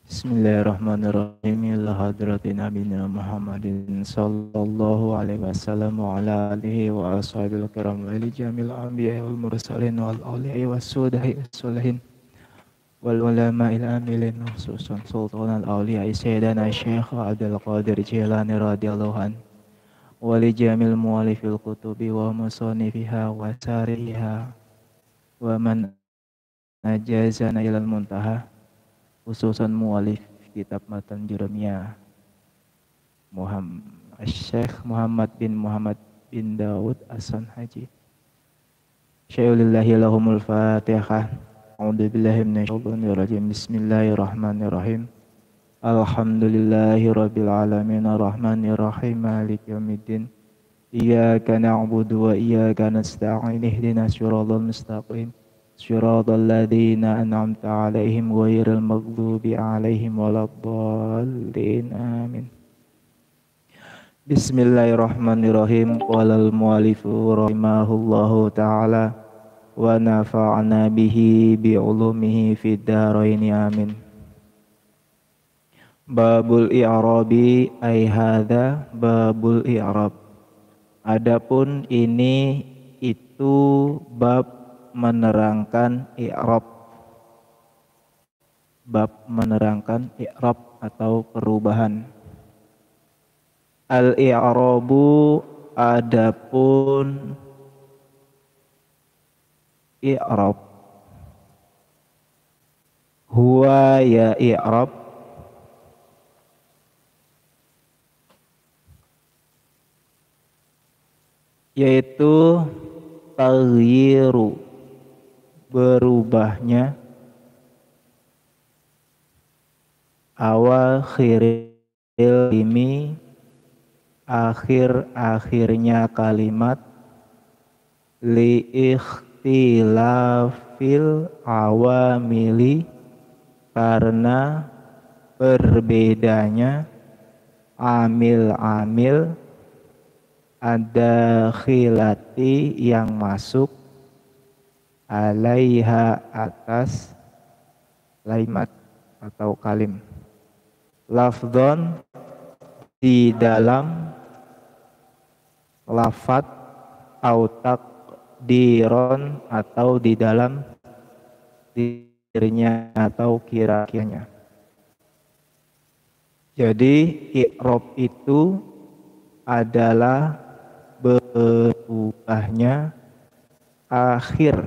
Bismillahirrahmanirrahim. Ila hadratin nabiyina Muhammadin sallallahu alaihi wasallam wa ala alihi wa ashabil kiram wa li jamil anbiya wal mursalin wal awliya was sudahi salihin wal ulama il amilin khususan sultan al awliya sayyidina Syekh Abdul Qadir Jilani radhiyallahu an wa li jamil muallifil kutubi wa musanifiha wa sariha wa man ajazana ilal muntaha, khususan mualif kitab Matan Jurumiyah Syekh Muhammad bin Daud Hasan Haji. Syai'ulillahi lahumul fatihah. A'udzu billahi minasyaitonir rajim. Bismillahirrahmanirrahim. Alhamdulillahi rabbil alamin arrahmanir rahim maliki yaumiddin. Iyyaka na'budu wa iyyaka nasta'in ihdinas siratal mustaqim. Syiratal ladzina an'amta 'alaihim ghairil maghdubi 'alaihim waladdallin. Amin. Bismillahirrahmanirrahim. Qalal mu'allifu rahimahullahu ta'ala wa nafa'na bihi bi 'ulumihi fid dharain. Amin. Babul i'rabi ay hadza babul i'rab. Adapun ini itu bab menerangkan i'rab. Bab menerangkan i'rab atau perubahan. Al-i'rabu, adapun i'rab, huwa ya i'rab yaitu taghyiru, berubahnya, awakhiril kalimi, akhir-akhirnya kalimat, li ikhtilafil awamili, karena berbedanya amil-amil, ada khilati yang masuk, alaiha atas kalimat atau kalim, lafdhon di dalam lafat, au takdiron atau di dalam dirinya atau kira-kiranya. Jadi i'rab itu adalah berubahnya akhir,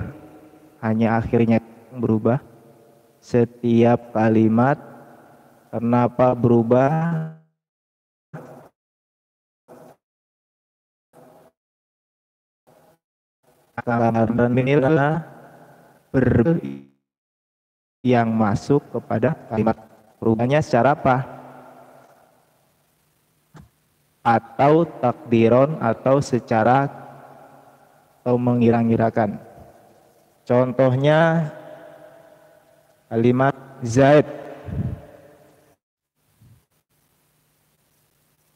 hanya akhirnya yang berubah setiap kalimat. Kenapa berubah? Karena inilah yang masuk kepada kalimat. Perubahannya secara apa? Atau takdiron atau secara atau mengira-ngirakan. Contohnya kalimat Zaid.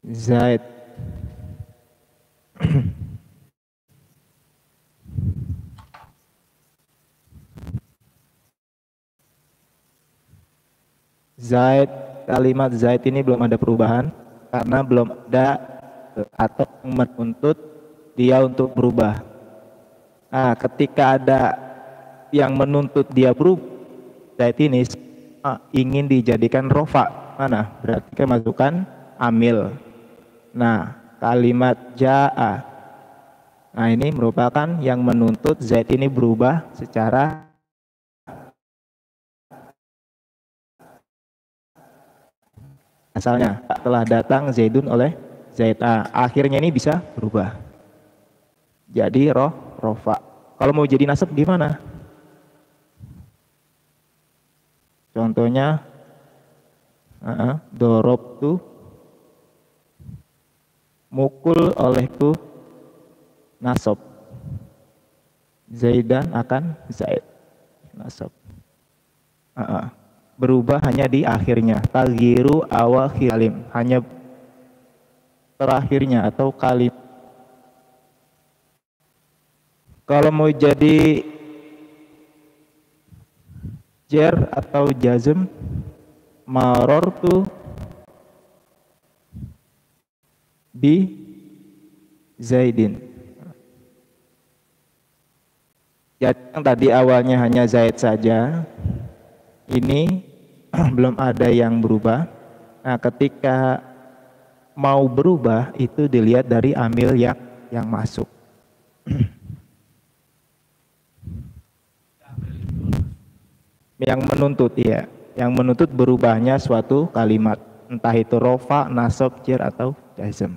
Zaid. Zaid, kalimat Zaid ini belum ada perubahan karena belum ada atau menuntut dia untuk berubah. Nah, ketika ada yang menuntut dia berubah, Zaid ini ingin dijadikan rofa, mana? Berarti kemasukan amil. Nah, kalimat ja'a, nah ini merupakan yang menuntut Zaid ini berubah secara asalnya. Telah datang Zaidun oleh Zaid. Akhirnya ini bisa berubah jadi rofa. Kalau mau jadi nasab gimana? Contohnya dorobtu, mukul olehku, nasab. Zaidan akan Zaid, nasab. Berubah hanya di akhirnya. Taghyiru awakhir kalim, hanya terakhirnya atau kalim. Kalau mau jadi jer atau jazm, marortu bi Zaidin. Jadi yang tadi awalnya hanya Zaid saja, ini belum ada yang berubah. Nah, ketika mau berubah itu dilihat dari amil yang masuk. Yang menuntut, ya, yang menuntut berubahnya suatu kalimat, entah itu rofa, nasab, jar atau jazm.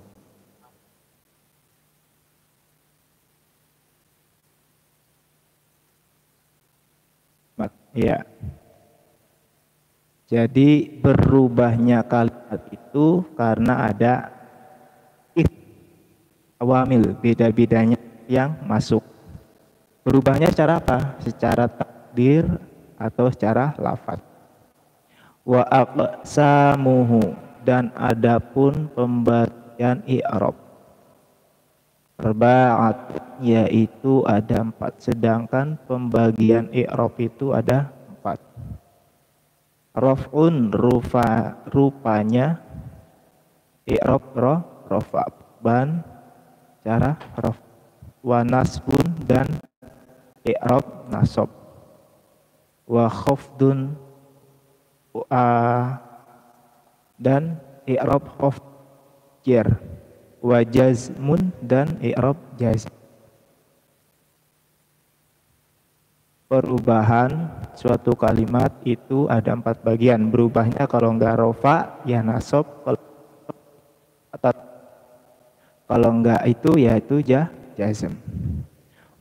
Ya. Jadi berubahnya kalimat itu karena ada awamil, beda-bedanya yang masuk. Berubahnya secara apa? Secara takdir atau secara lafaz. Wa aqsamuhu, dan adapun pembagian i'rab. Arba'at, yaitu ada 4, sedangkan pembagian i'rab itu ada 4. Raf'un, rupanya i'rab rafa, ban cara raf, wa nasbun, dan i'rab nasab, wa khafdun, dan i'rab khafd jar, wa jazmun, dan i'rab jazm. Perubahan suatu kalimat itu ada 4 bagian. Berubahnya kalau enggak rofa ya nasab, kalau enggak itu yaitu jazm.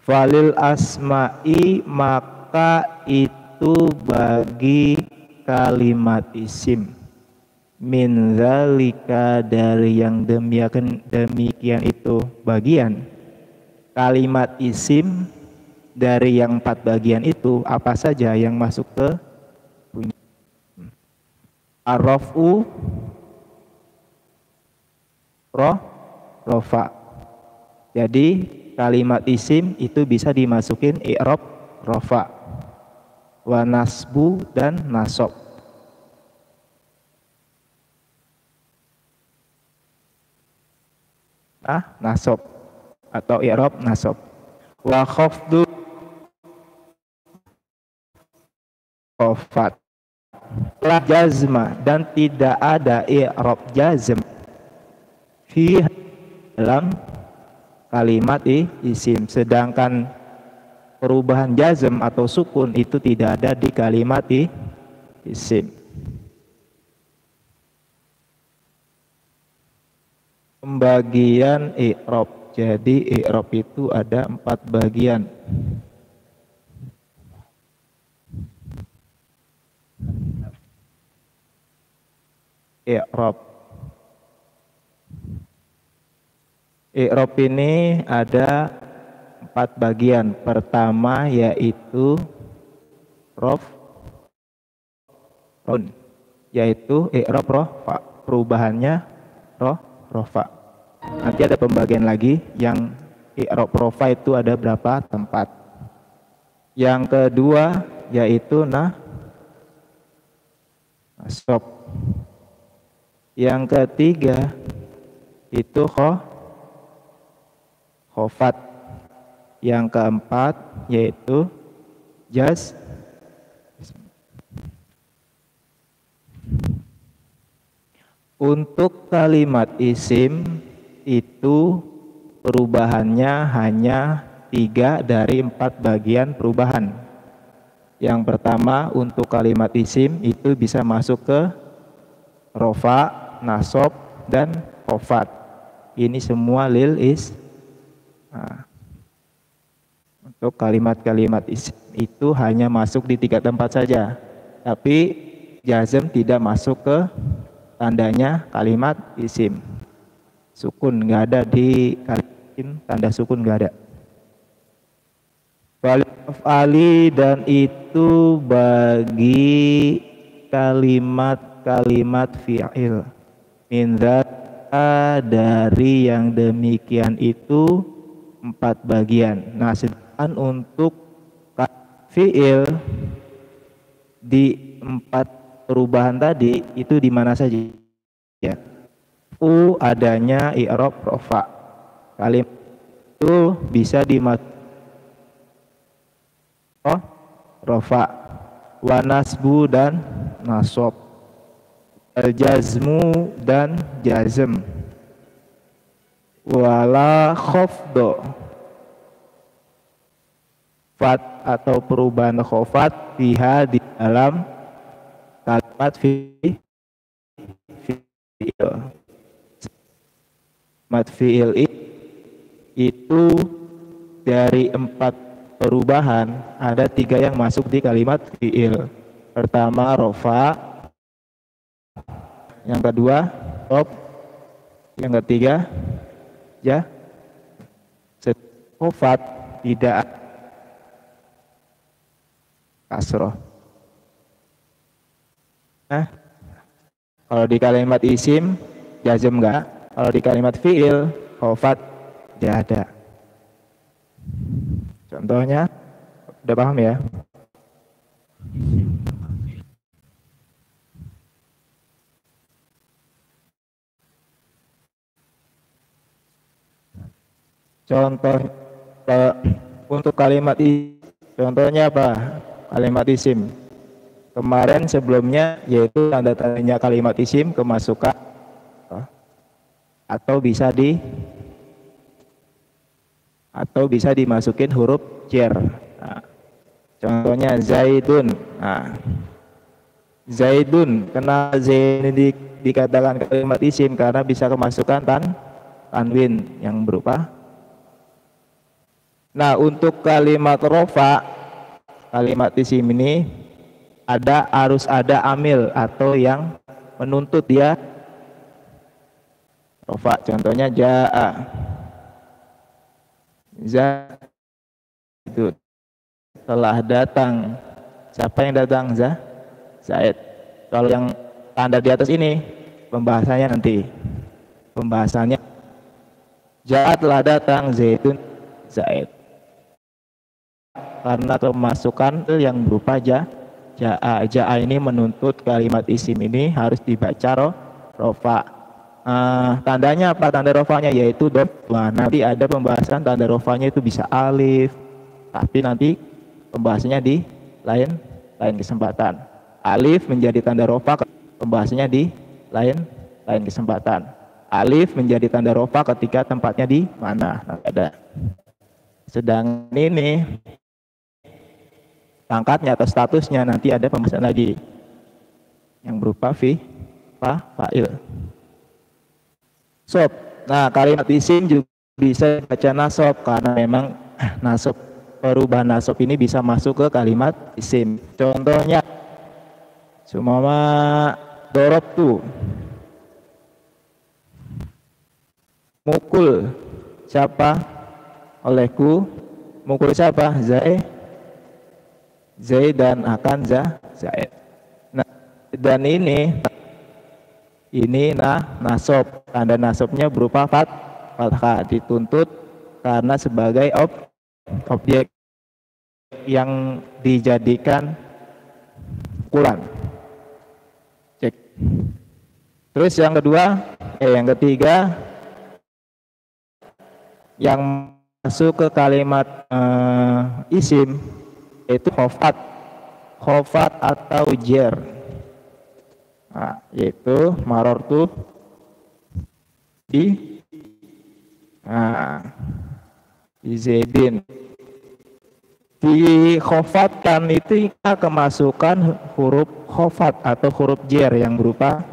Falil asma'i, maka itu bagi kalimat isim, min zalika, dari yang demikian itu bagian. Kalimat isim dari yang 4 bagian itu apa saja yang masuk ke bunyi? Ar-raf'u, rofa. Jadi kalimat isim itu bisa dimasukin i'rab rofa, wa nasbu, dan nasab. Nasab atau i'rab nasab. Wa khafdu, khafat. La jazma, dan tidak ada i'rab jazm fi dalam kalimat isim, sedangkan perubahan jazm atau sukun itu tidak ada di kalimat isim. Pembagian i'rab, jadi i'rab itu ada 4 bagian. I'rab ini ada 4 bagian. Pertama yaitu raf'un, yaitu i'rab rafa, perubahannya rafa. Nanti ada pembagian lagi yang i'rab rafa itu ada berapa tempat. Yang kedua yaitu nasab. Yang ketiga itu khafat. Yang keempat yaitu jazm. Untuk kalimat isim itu perubahannya hanya 3 dari 4 bagian perubahan. Yang pertama, untuk kalimat isim itu bisa masuk ke rofa, nasab, dan khafat. Ini semua lil is. Untuk kalimat-kalimat isim itu hanya masuk di 3 tempat saja, tapi jazm tidak masuk ke tandanya kalimat isim. Sukun nggak ada di kalimat isim, tanda sukun nggak ada. Ali, dan itu bagi kalimat-kalimat fi'il, min dari yang demikian itu 4 bagian. Nah, sedangkan untuk fi'il di 4 perubahan tadi itu di mana saja ya. Adanya i'rab rofa. Kalimat itu bisa rofa, wa nasbu dan nasab, al-jazmu dan jazm, wala khafdo, fat atau perubahan khofat fiha di dalam kalimat fi'il. Mat fi'il itu dari 4 perubahan ada 3 yang masuk di kalimat fi'il. Pertama rofa, yang kedua top, yang ketiga ya khofat tidak kasroh. Nah, kalau di kalimat isim jazm enggak, kalau di kalimat fi'il khofat tidak ada. Contohnya udah paham ya? Contoh untuk kalimat contohnya apa? Kalimat isim. Kemarin sebelumnya yaitu tanda tandanya kalimat isim kemasukan atau bisa dimasukin huruf jar. Nah, contohnya Zaidun. Nah, Zaidun, kenapa Zaid ini dikatakan kalimat isim? Karena bisa kemasukan tanwin yang berupa. Nah, untuk kalimat rofa, kalimat isim ini harus ada amil atau yang menuntut dia rofa. Contohnya ja'a, itu telah datang. Siapa yang datang? Zaid. Kalau yang tanda di atas ini pembahasannya nanti. Pembahasannya ja'a telah datang, Zaidun Zaid. Karena kemasukan yang berupa ja'a ini menuntut kalimat isim ini harus dibaca rofa. Tandanya apa? Tanda rofanya yaitu dhamma. Nanti ada pembahasan tanda rofanya itu bisa alif, tapi nanti pembahasannya di lain kesempatan. Alif menjadi tanda rofa, pembahasannya di lain kesempatan. Alif menjadi tanda rofa ketika tempatnya di mana? Ada. Sedang ini pangkatnya atau statusnya nanti ada pembahasan lagi yang berupa fa'il. Sob. Nah, kalimat isim juga bisa baca nasob karena memang nasob, perubahan nasob ini bisa masuk ke kalimat isim. Contohnya sumama dorobtu, mukul siapa? Olehku. Mukul siapa? Zaid dan akan Zaid. Nah, dan ini nasob, tanda nasobnya berupa fathah, dituntut karena sebagai objek yang dijadikan pukulan. Cek. Terus yang ketiga yang masuk ke kalimat isim yaitu khofat atau jar. Nah, yaitu marortu di Zaidin. Dikhofatkan itu kita kemasukan huruf khofat atau huruf jar yang berupa,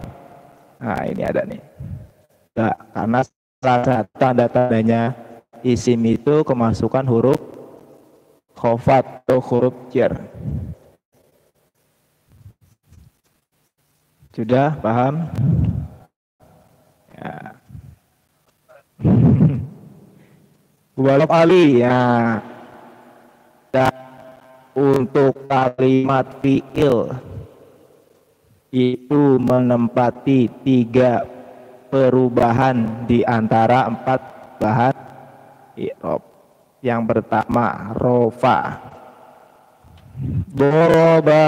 nah ini ada nih. Nah, karena salah satu tanda-tandanya isim itu kemasukan huruf khofat atau huruf jar. Sudah paham? Ya. Walau ali ya. Dan untuk kalimat fi'il itu menempati 3 perubahan di antara 4 bahan i'rab. Yang pertama rofa, doroba.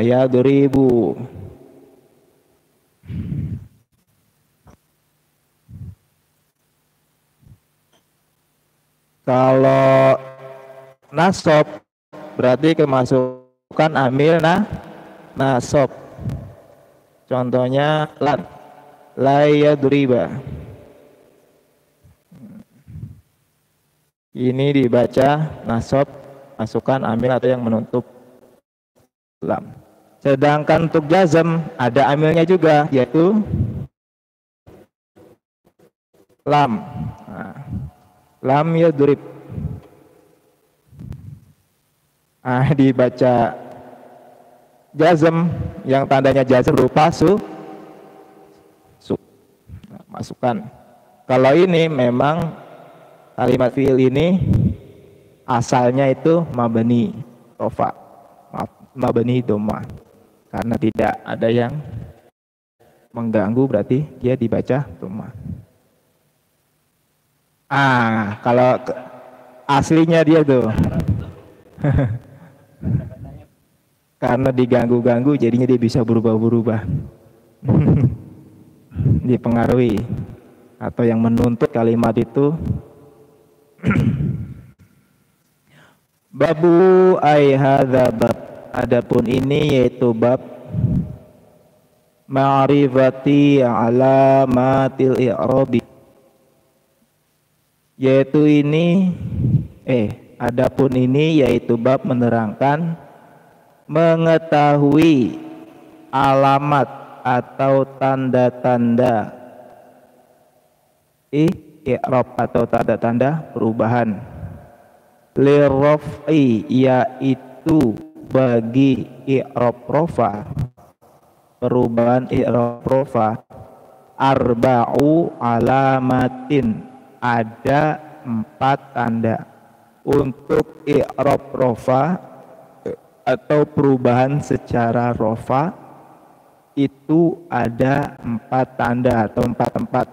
yadribu. Kalau nasab berarti kemasukan amil nasab. Contohnya la yadriba. Ini dibaca nasab, masukkan amil atau yang menutup lam. Sedangkan untuk jazm ada amilnya juga, yaitu lam. Nah, lam yadrib. Dibaca jazm yang tandanya jazm berupa su. Nah, masukkan. Kalau ini memang kalimat fi'il ini asalnya itu mabni rofa, mabni dhamma. Karena tidak ada yang mengganggu berarti dia dibaca dhamma. Kalau aslinya dia tuh karena diganggu-ganggu jadinya dia bisa berubah-berubah. Dipengaruhi atau yang menuntut kalimat itu. Babu ai hadza bab. Adapun ini yaitu bab ma'rifati alamatil i'rabi. Adapun ini yaitu bab menerangkan mengetahui alamat atau tanda-tanda i'rab atau tanda-tanda perubahan. Lirraf'i, yaitu bagi i'rab rofa, perubahan i'rab rofa, arba'u alamatin, ada 4 tanda. Untuk i'rab rofa atau perubahan secara rofa itu ada 4 tanda atau 4 tempat.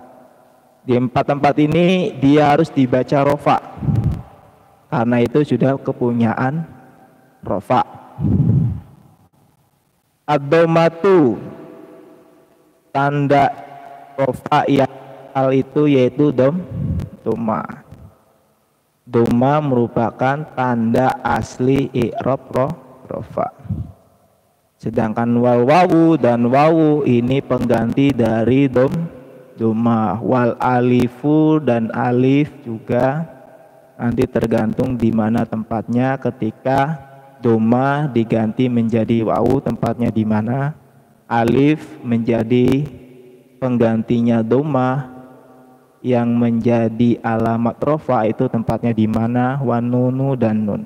Di 4 tempat ini dia harus dibaca rofa, karena itu sudah kepunyaan rofa. Ad-dhammatu, tanda rofa yang hal itu yaitu dhamma. Dhamma merupakan tanda asli i'rab rofa. Sedangkan wawu dan wawu ini pengganti dari dhamma. Wal alifu dan alif juga nanti tergantung di mana tempatnya. Ketika dhamma diganti menjadi wawu, tempatnya di mana. Alif menjadi penggantinya dhamma, yang menjadi alamat rofa itu tempatnya di mana. Wan nunu dan nun.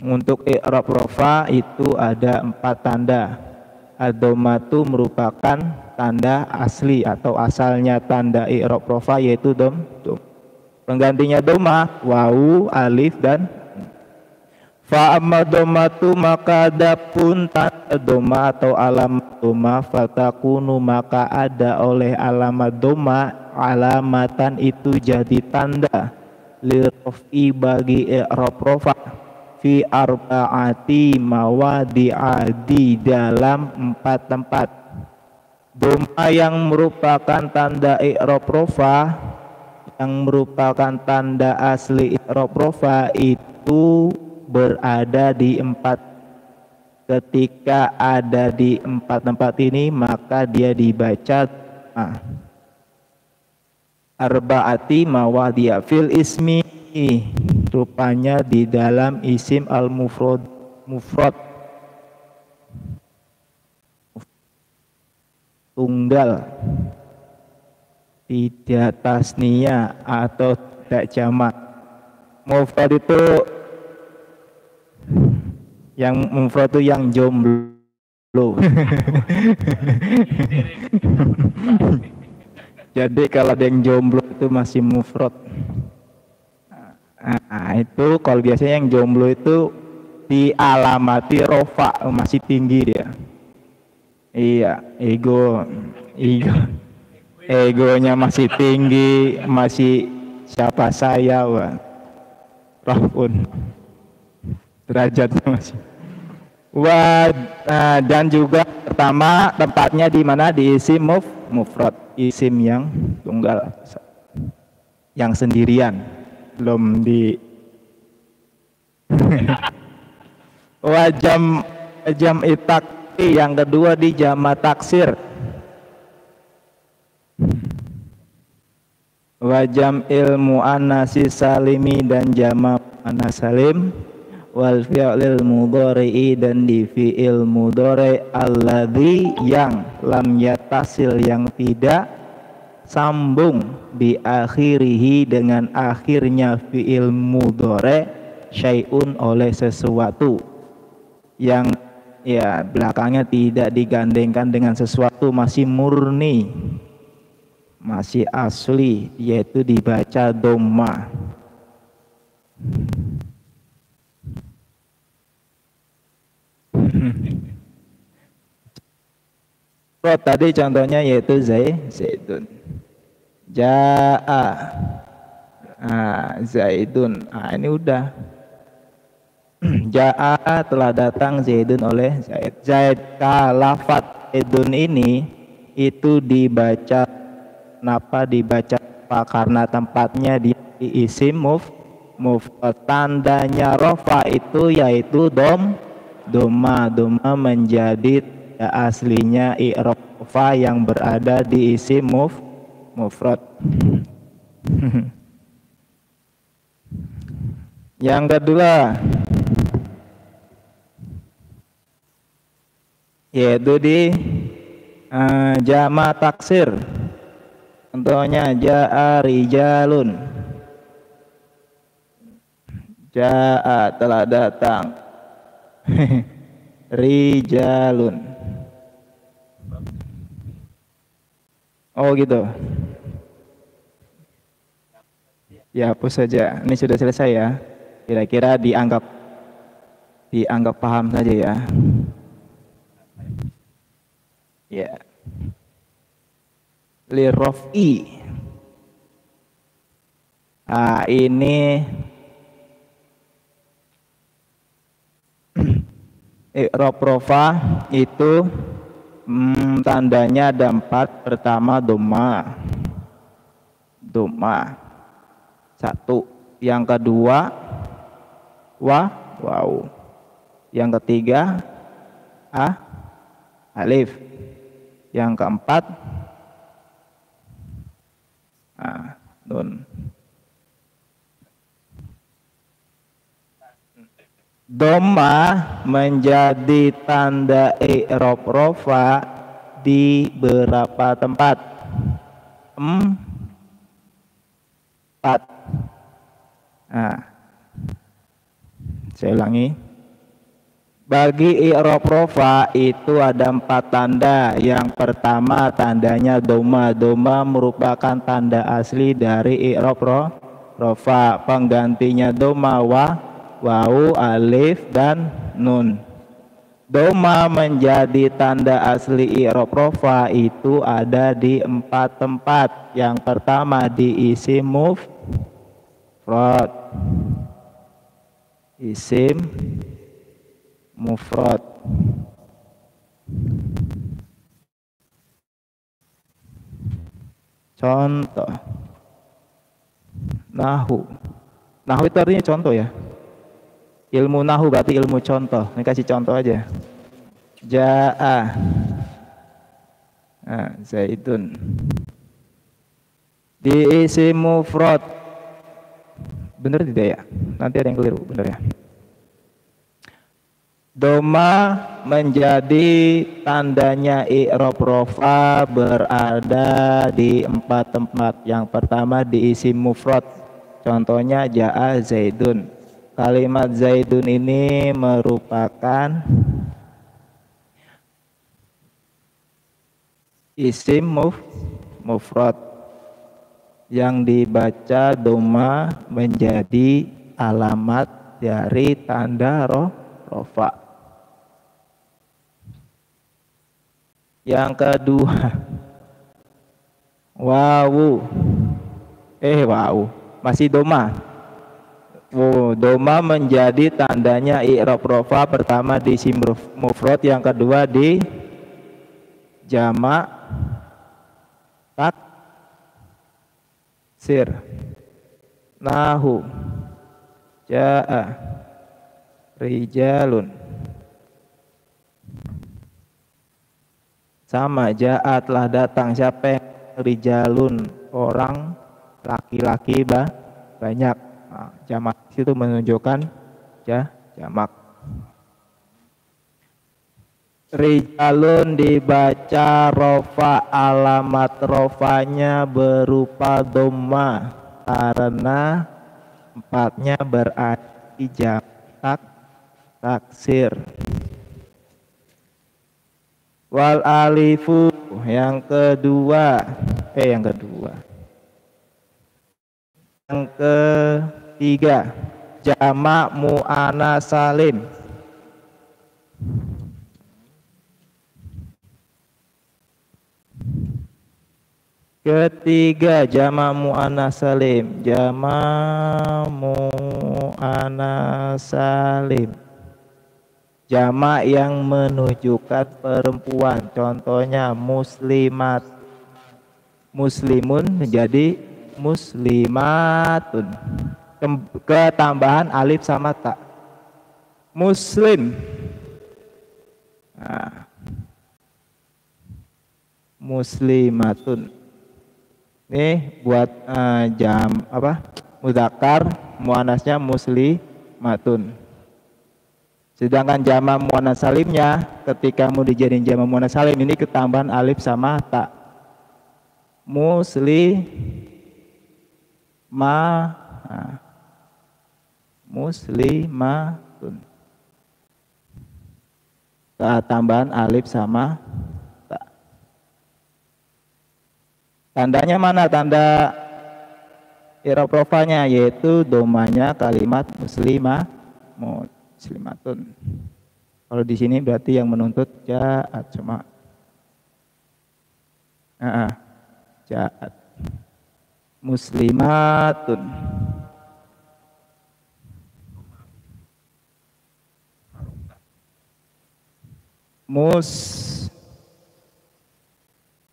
Untuk i'rab rofa itu ada 4 tanda. Ad-dhammatu merupakan tanda asli atau asalnya tanda i'rab rofa yaitu dom. Penggantinya dhamma, wawu, alif dan fa amma dhammatu, maka adapun tanda dhamma atau alamat dhamma, fatakunu, maka ada oleh alamat dhamma, alamatan itu jadi tanda, liraf'i bagi i'rab rofa, fi arba'ati mawadi'a, di dalam 4 tempat. Dhamma yang merupakan tanda i'rab rofa, yang merupakan tanda asli i'rab rofa itu berada di 4. Ketika ada di 4 tempat ini maka dia dibaca arba'ati mawadi'a fil ismi, rupanya di dalam isim al-mufrad, tunggal, tidak tasniyah atau tidak jamak. Mufrad itu yang mufrad itu yang jomblo. Jadi kalau ada yang jomblo itu masih mufrad. Itu kalau biasanya yang jomblo itu dialamati rofa, masih tinggi dia. Iya, egonya masih tinggi, masih siapa saya, rafun, derajatnya masih Dan juga pertama tempatnya di mana, di isim mufrad, isim yang tunggal, yang sendirian, belum di jam itakti, yang kedua di jama taksir, wajam ilmu anasi salimi dan jama anas salim, wal fi'lil mudhari'i dan di fi'il mudhari' alladzi yang lam yatasil yang tidak sambung bi akhirihi dengan akhirnya fi'il mudhari' syai'un oleh sesuatu, yang ya belakangnya tidak digandengkan dengan sesuatu, masih murni, masih asli, yaitu dibaca dhamma. Tadi contohnya yaitu zaidun, jaa, zaidun, ini udah jaa telah datang zaidun oleh zaid. Lafadz zaidun ini itu dibaca, kenapa dibaca karena tempatnya di isim mufrad, tandanya rofa itu yaitu doma menjadi aslinya i'rab rofa yang berada di isim mufrad. Yang kedua yaitu di jama taksir, contohnya jaa rijalun, jaa telah datang rijalun. Oh gitu. Ya hapus saja. Ini sudah selesai ya. Kira-kira dianggap paham saja ya. Ya. Lirof'i. Ini i'rab rofa itu tandanya ada 4. Pertama dhamma 1. Yang kedua waw. Yang ketiga alif. Yang keempat nun. Dhamma menjadi tanda i'rab rofa di beberapa tempat. 4. Saya ulangi. Bagi i'rab rofa itu ada 4 tanda. Yang pertama tandanya dhamma. Dhamma merupakan tanda asli dari i'rab rofa. Penggantinya dhamma wawu, alif, dan nun. Dhamma menjadi tanda asli i'rab rofa itu ada di 4 tempat. Yang pertama di isim mufrad. Isim mufrad. Contoh nahu. Nahu itu artinya contoh ya. Ilmu nahu berarti ilmu contoh. Ini kasih contoh aja. Jaa zaidun. Di isim mufrad. Benar tidak ya? Nanti ada yang keliru, benar ya? Dhamma menjadi tandanya i'rab rofa berada di 4 tempat. Yang pertama di isim mufrad. Contohnya jaa zaidun. Kalimat zaidun ini merupakan isim mufrad yang dibaca dhamma menjadi alamat dari tanda rofa. Yang kedua wawu. Masih dhamma. Doma menjadi tandanya i'rab rofa, pertama di isim mufrad, yang kedua di jamak taksir. Nahu jaa rijalun, sama jaa telah datang, siapa yang rijalun, orang, laki-laki banyak. Nah, jamak itu menunjukkan jamak. Rijalun dibaca rofa, alamat rofanya berupa dhamma karena empatnya berarti jamak taksir. Wal alifu yang kedua, yang ketiga, jamak muannas salim. Ketiga, jamak muannas salim. Jamak muannas salim, jamak yang menunjukkan perempuan. Contohnya muslimat, muslimun menjadi muslimatun, ketambahan alif sama ta. Muslim, nah, muslimatun. Nih buat mudzakkar, muannasnya muslimatun. Sedangkan jamak muannas salimnya ketika mau dijadiin jamak muannas salim ini ketambahan alif sama ta. Muslimatun, tambahan alif sama ta. Tandanya mana tanda i'rab rofanya? Yaitu domanya kalimat muslimatun. Kalau di sini berarti yang menuntut ja'at, cuma ja'at. Muslimatun,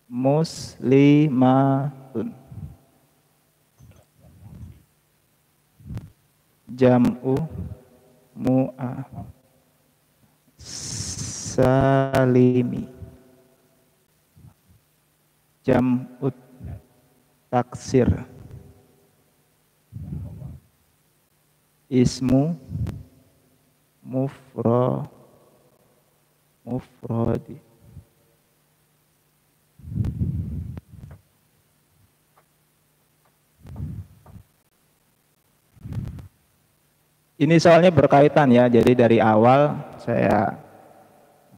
muslimatun, jam'u salimi, jam'ut taksir, ismu mufradi. Ini soalnya berkaitan ya, jadi dari awal saya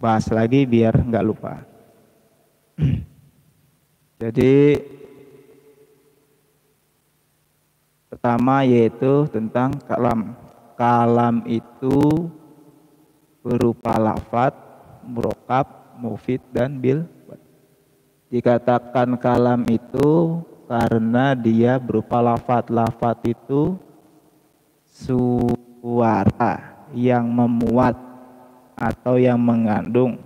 bahas lagi biar nggak lupa. Jadi pertama yaitu tentang kalam. Kalam itu berupa lafadz, murakkab, mufid, dan bil. Dikatakan kalam itu karena dia berupa lafadz. Lafadz itu suara yang memuat atau yang mengandung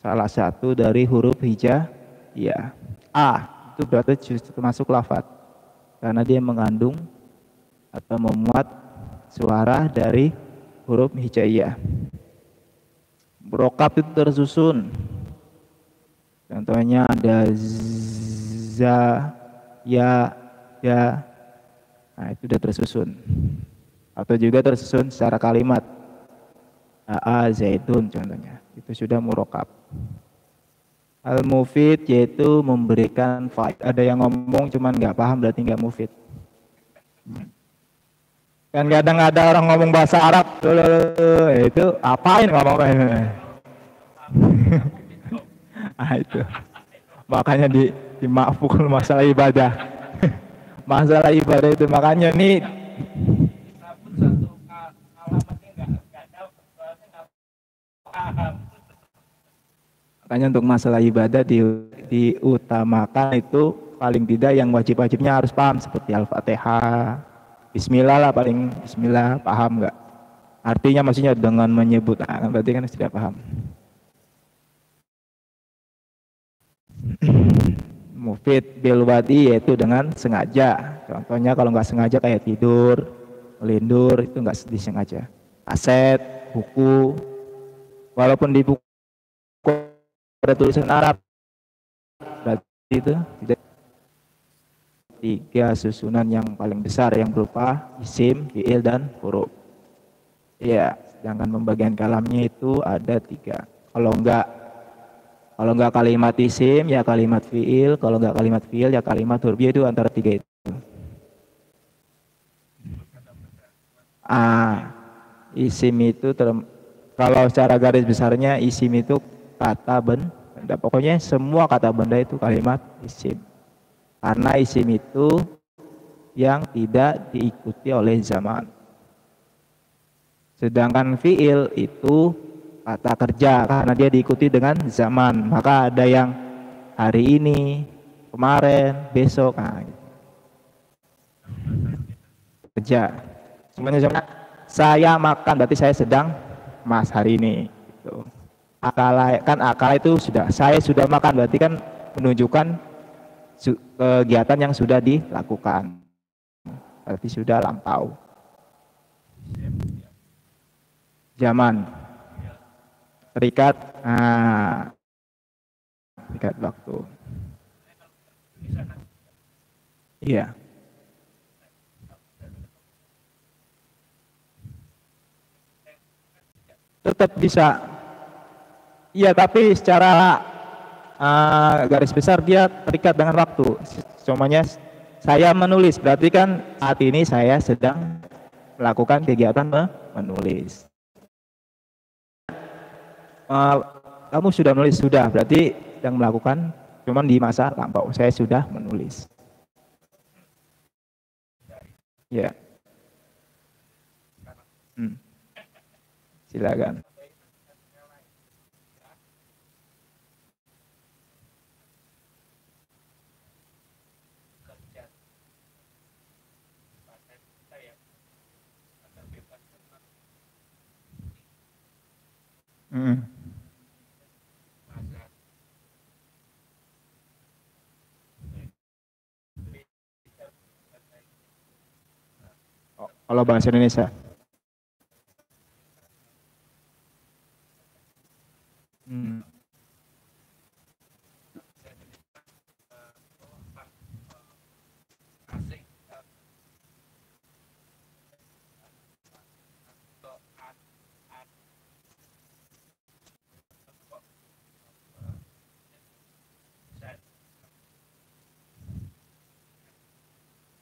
salah satu dari huruf hijaiyah. A itu berarti termasuk lafadz karena dia mengandung atau memuat suara dari huruf hijaiyah. Murakkab itu tersusun. Contohnya ada za, ya, ya. Nah, itu sudah tersusun. Atau juga tersusun secara kalimat. A zaidun contohnya. Itu sudah murakkab. Al-mufid yaitu memberikan faedah. Ada yang ngomong cuman nggak paham berarti nggak mufid. Kan kadang ada orang ngomong bahasa Arab, itu apain ngomongnya? Itu makanya dimakful masalah ibadah. Masalah ibadah itu makanya nih makanya untuk masalah ibadah diutamakan itu paling tidak yang wajib-wajibnya harus paham seperti Al-Fatihah, Bismillah lah paling, Bismillah, paham nggak? Artinya maksudnya dengan menyebut, berarti kan sudah paham. Mufid bil wadi yaitu dengan sengaja. Contohnya kalau nggak sengaja kayak tidur, melindur, itu nggak disengaja. Aset, buku, walaupun di buku ada tulisan Arab, berarti itu tidak. Tiga susunan yang paling besar yang berupa isim, fiil, dan huruf. Ya, sedangkan pembagian kalamnya itu ada 3. Kalau enggak kalimat isim ya kalimat fiil, kalau enggak kalimat fiil ya kalimat huruf, itu antara 3 itu. Isim itu kalau secara garis besarnya isim itu kata benda, pokoknya semua kata benda itu kalimat isim. Karena isim itu yang tidak diikuti oleh zaman. Sedangkan fiil itu kata kerja karena dia diikuti dengan zaman. Maka ada yang hari ini, kemarin, besok. Kerja. Semuanya zaman. Saya makan berarti saya sedang mas hari ini. Gitu. Akal itu sudah. Saya sudah makan berarti kan menunjukkan kegiatan yang sudah dilakukan, berarti sudah lampau. Zaman, terikat, terikat waktu. Iya. Tetap bisa. Iya, tapi secara garis besar dia terikat dengan waktu. Contohnya saya menulis, berarti kan saat ini saya sedang melakukan kegiatan menulis. Kamu sudah menulis? Sudah, berarti sedang melakukan, cuman di masa lampau. Saya sudah menulis. Ya. Silakan. Kalau bahasa Indonesia.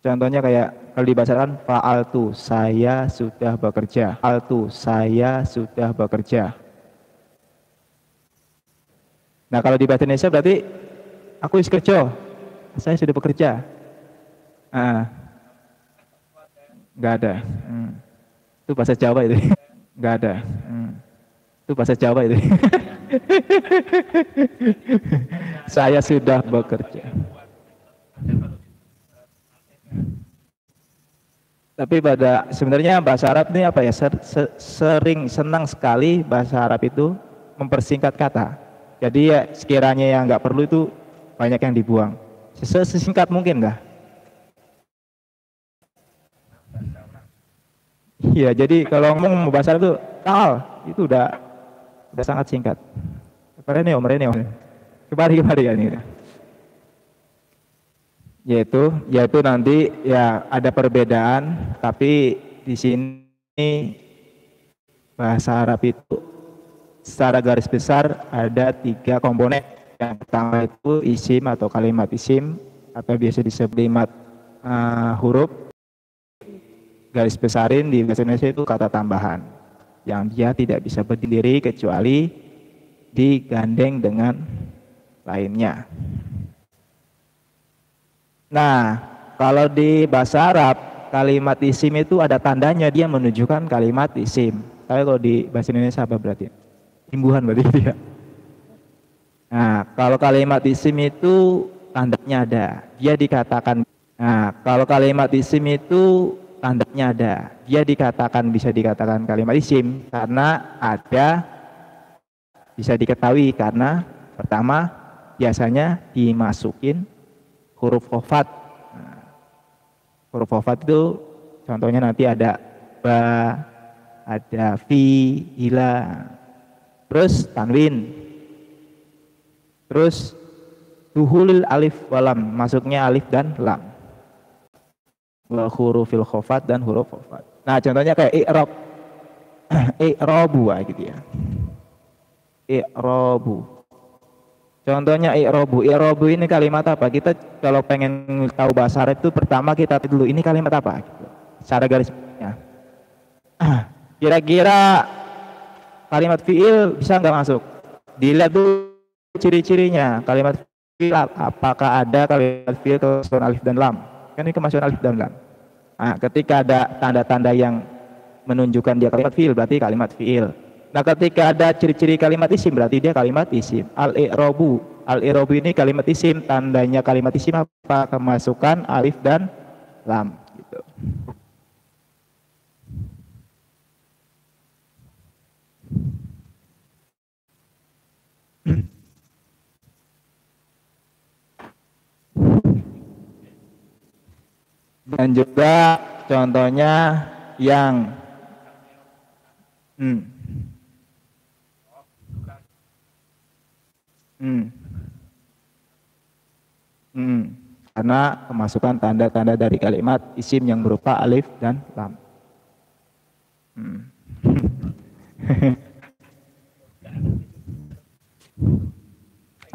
Contohnya kayak kalau dibahasakan fa'altu, saya sudah bekerja. Fa'altu, saya sudah bekerja. Nah, kalau di bahasa Indonesia berarti aku is kerja. Saya sudah bekerja. Enggak ada. Itu bahasa Jawa itu. Enggak ada. Itu bahasa Jawa itu. Saya sudah bekerja. Tapi sebenarnya bahasa Arab ini apa ya, senang sekali bahasa Arab itu mempersingkat kata. Jadi ya sekiranya yang nggak perlu itu banyak yang dibuang. Sesingkat mungkin nggak? Iya, jadi kalau ngomong bahasa Arab itu udah sangat singkat. Kemarin kembali kan ini. Yaitu nanti ya ada perbedaan, tapi di sini bahasa Arab itu secara garis besar ada 3 komponen. Yang pertama itu isim atau kalimat isim atau biasa disebut kalimat huruf. Garis besarin di bahasa Indonesia itu kata tambahan yang dia tidak bisa berdiri kecuali digandeng dengan lainnya. Nah, kalau di bahasa Arab, kalimat isim itu ada tandanya, dia menunjukkan kalimat isim. Tapi kalau di bahasa Indonesia apa berarti? Imbuhan berarti dia. Nah, kalau kalimat isim itu tandanya ada, dia dikatakan. Nah, kalau kalimat isim itu tandanya ada. Dia bisa dikatakan kalimat isim karena ada, bisa diketahui karena pertama biasanya dimasukin huruf khofat. Nah, huruf khofat itu contohnya nanti ada ba, ada fi, ila, terus tanwin, terus duhulil alif walam, masuknya alif dan lam, wa hurufil khofat dan huruf khofat. Nah contohnya kayak i'rab, i'rabu gitu ya, i'rabu. Contohnya i'rabu. I'rabu ini kalimat apa? Kita kalau pengen tahu bahasa Arab itu pertama kita lihat dulu ini kalimat apa gitu. Secara garis besarnya. Kira-kira kalimat fi'il bisa nggak masuk? Dilihat dulu ciri-cirinya. Kalimat fi'il apakah ada kalimat fi'il kemasukan alif dan lam? Kan ini kemasukan alif dan lam. Nah, ketika ada tanda-tanda yang menunjukkan dia kalimat fi'il berarti kalimat fi'il. Nah ketika ada ciri-ciri kalimat isim berarti dia kalimat isim. Al-i'rabu. Al-i'rabu ini kalimat isim, tandanya kalimat isim apa? Kemasukan alif dan lam gitu. Dan juga contohnya yang karena kemasukan tanda-tanda dari kalimat isim yang berupa alif dan lam.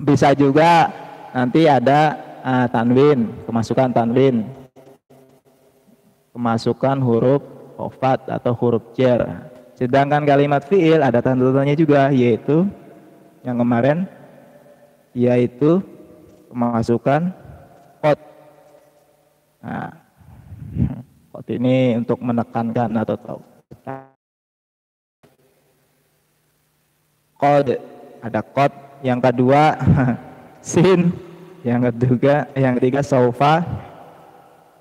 Bisa juga nanti ada tanwin, kemasukan tanwin, kemasukan huruf khofat atau huruf jar. Sedangkan kalimat fi'il ada tanda-tandanya juga, yaitu yang kemarin, yaitu kemasukan qad. Nah, qad ini untuk menekankan atau tahu. Qad, ada qad. Yang kedua sin, yang ketiga saufa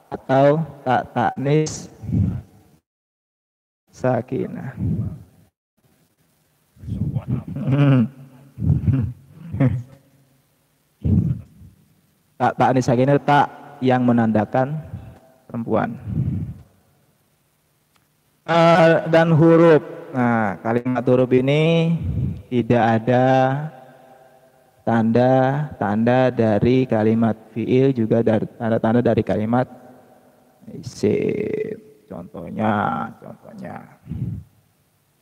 atau ta'nis sakinah. Ta'nis sakinah, tak yang menandakan perempuan. Dan huruf. Nah, kalimat huruf ini tidak ada tanda-tanda dari kalimat fi'il, juga dari tanda-tanda dari kalimat isim. Contohnya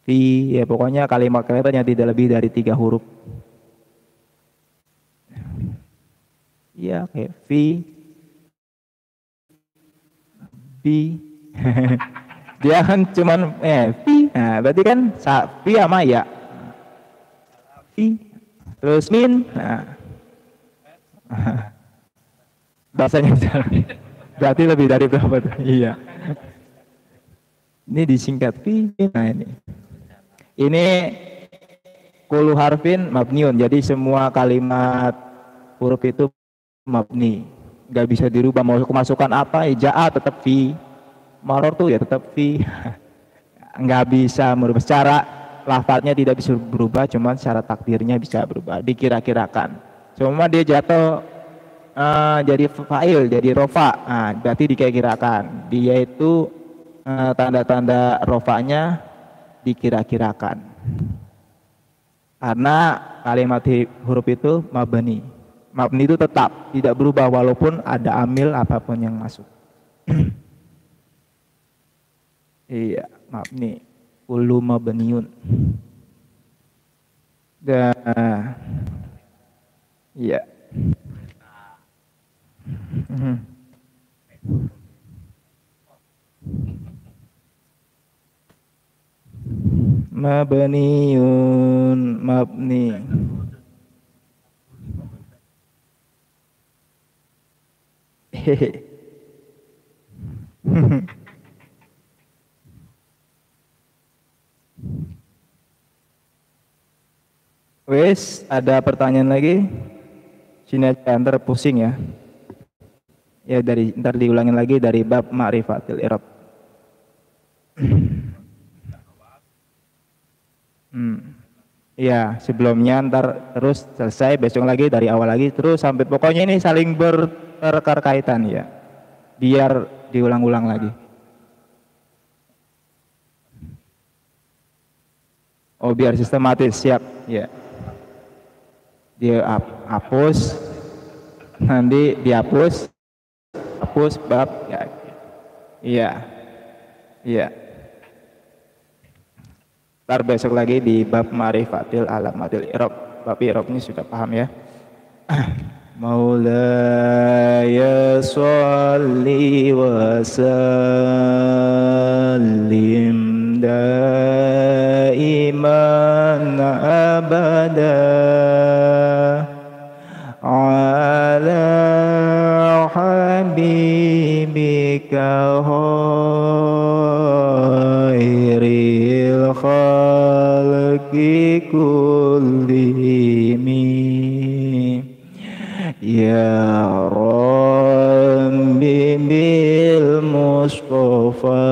fi, ya pokoknya kalimat-kalimat yang tidak lebih dari 3 huruf. Ya kayak fi, dia kan cuman fi. Nah, berarti kan fi sama ya. Fi terus min. Nah. Bahasanya berarti lebih dari berapa tuh? Iya. Ini disingkat fi. Nah ini kullu harfin mabniun. Jadi semua kalimat huruf itu mabni, nggak bisa dirubah. Mau kemasukan apa, ja'a tetap fi, maror tuh ya tetap fi. Nggak bisa merubah. Secara lafadznya tidak bisa berubah, cuman secara takdirnya bisa berubah, dikira-kirakan. Cuma dia jatuh jadi fa'il, jadi rofa, nah, berarti dikira-kirakan. Dia itu tanda-tanda rofanya dikira-kirakan. Karena kalimat huruf itu mabni. Mabni itu tetap tidak berubah walaupun ada amil apapun yang masuk. Iya, mabni. Kullu mabniun. Dan iya. Mabniun, mabni. Wes, ada pertanyaan lagi? Sini aja, ntar pusing ya. Ya ntar diulangin lagi dari bab ma'rifatil i'rab. Ya, sebelumnya ntar terus selesai, besok lagi dari awal lagi terus sampai pokoknya ini saling berkaitan ya. Biar diulang-ulang lagi. Oh, biar sistematis, siap. Ya. Dia hapus, nanti dihapus, hapus bab ya. Iya. Iya. Ntar besok lagi di bab Ma'rifatil Alamatil I'rab. Bab i'rab ini sudah paham ya. Maulaya sholli wa sallim daiman abada ala habibika khairil khalqi kullihim ya Rabbi bil Mustafa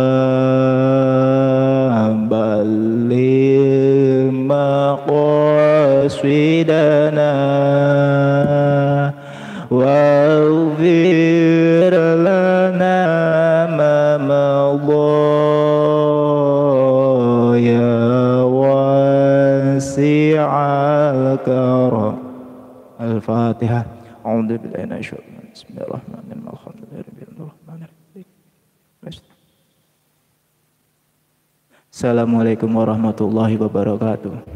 balligh maqasidana waghfir lana ma madha ya wasi'al karam. Al-Fatihah. A'udzu billahi minasyaitonir rajim. Bismillahirrahmanirrahim. Alhamdulillahirabbil alamin. Assalamualaikum warahmatullahi wabarakatuh.